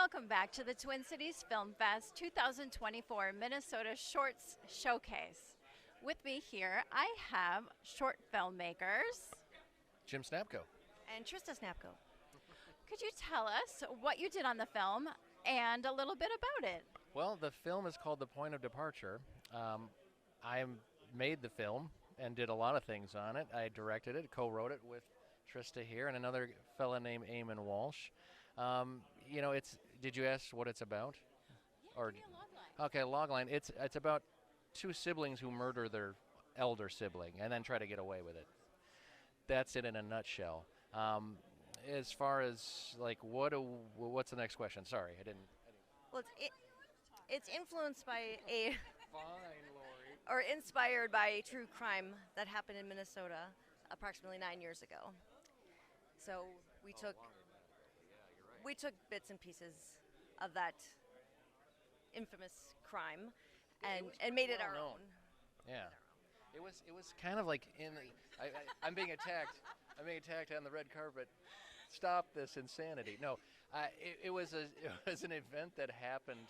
Welcome back to the Twin Cities Film Fest 2024 Minnesota Shorts Showcase. With me here, I have short filmmakers. Jim Snapko. And Trista Snapko. Could you tell us what you did on the film and a little bit about it? Well, the film is called The Point of Departure. I made the film and did a lot of things on it. I directed it, co-wrote it with Trista here and another fella named Eamon Walsh. Did you ask what it's about? Yeah, give me a logline. Okay, logline. It's about two siblings who murder their elder sibling and then try to get away with it. That's it in a nutshell. As far as what's the next question? Sorry, I didn't. Well, it's influenced by a Fine, Lori. or inspired by a true crime that happened in Minnesota approximately 9 years ago. So we took bits and pieces of that infamous crime and made it our own. Yeah. It was kind of like I'm being attacked. I'm being attacked on the red carpet. Stop this insanity. No, it was an event that happened,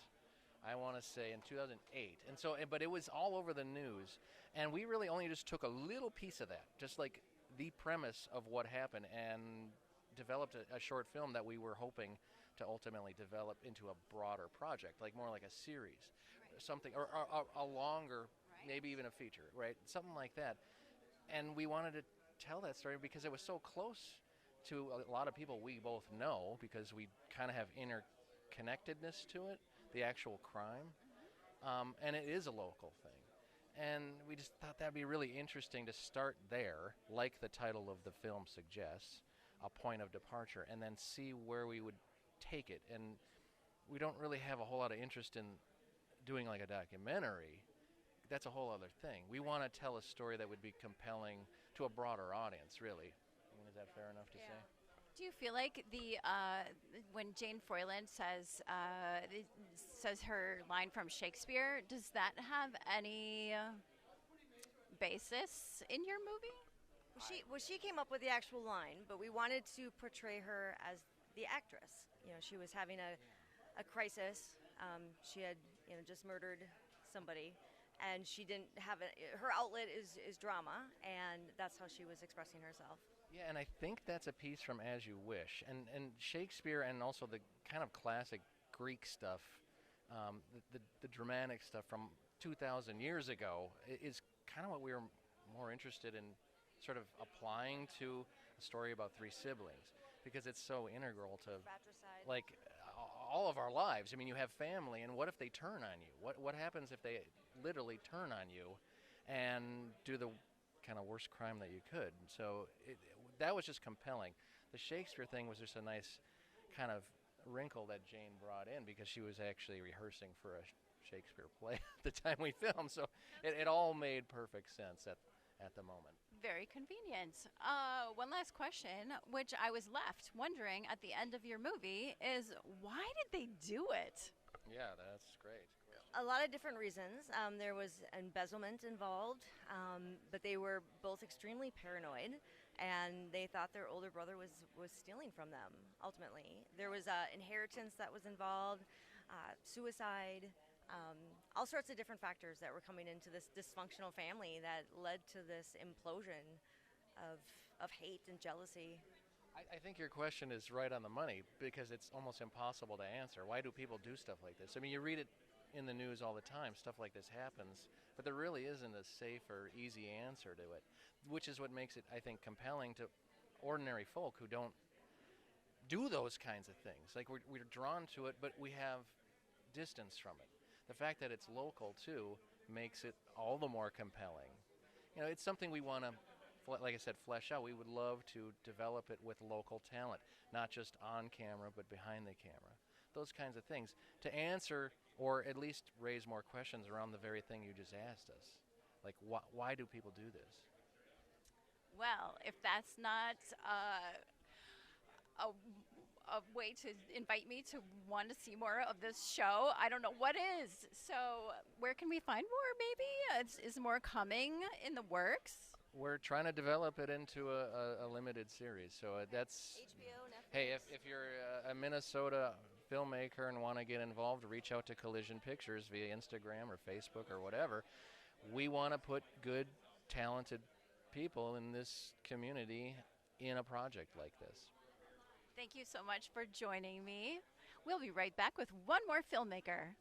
I want to say, in 2008. And so, but it was all over the news, and we really only just took a little piece of that, just like the premise of what happened, and developed a short film that we were hoping to ultimately develop into a broader project, like more like a series, something, or a longer, maybe even a feature, right? Something like that. And we wanted to tell that story because it was so close to a lot of people we both know, because we kind of have interconnectedness to it, the actual crime, and it is a local thing. And we just thought that'd be really interesting to start there, like the title of the film suggests, a point of departure, and then see where we would take it. And we don't really have a whole lot of interest in doing like a documentary. That's a whole other thing. We want to tell a story that would be compelling to a broader audience, really. I mean, is that fair enough to say? Do you feel like when Jane Froyland says her line from Shakespeare, does that have any basis in your movie? She came up with the actual line, but we wanted to portray her as the actress. You know, she was having a crisis. She had just murdered somebody, and she didn't have her outlet is drama, and that's how she was expressing herself. Yeah, and I think that's a piece from As You Wish. And Shakespeare, and also the kind of classic Greek stuff, the dramatic stuff from 2,000 years ago is kind of what we were more interested in sort of applying to a story about three siblings, because it's so integral to Fratricide. like all of our lives. I mean, you have family, and what if they turn on you? What happens if they literally turn on you and do the kind of worst crime that you could? So that was just compelling. The Shakespeare thing was just a nice kind of wrinkle that Jane brought in, because she was actually rehearsing for a Shakespeare play at the time we filmed. So it all made perfect sense at the moment. Very convenient. One last question, which I was left wondering at the end of your movie, is why did they do it? Yeah, that's great. A lot of different reasons. There was embezzlement involved, but they were both extremely paranoid, and they thought their older brother was stealing from them, ultimately. There was inheritance that was involved, suicide, all sorts of different factors that were coming into this dysfunctional family that led to this implosion of hate and jealousy. I think your question is right on the money, because it's almost impossible to answer. Why do people do stuff like this? I mean, you read it in the news all the time, stuff like this happens, but there really isn't a safe or easy answer to it, which is what makes it, I think, compelling to ordinary folk who don't do those kinds of things. Like, we're drawn to it, but we have distance from it. The fact that it's local, too, makes it all the more compelling. You know, it's something we want to, like I said, flesh out. We would love to develop it with local talent, not just on camera, but behind the camera. Those kinds of things, to answer or at least raise more questions around the very thing you just asked us. Like, why do people do this? Well, if that's not a way to invite me to want to see more of this show, I don't know what is. So where can we find more, maybe? Is more coming in the works? We're trying to develop it into a limited series. So that's... HBO, Netflix. Hey, if you're a Minnesota filmmaker and want to get involved, reach out to Collision Pictures via Instagram or Facebook or whatever. We want to put good, talented people in this community in a project like this. Thank you so much for joining me. We'll be right back with one more filmmaker.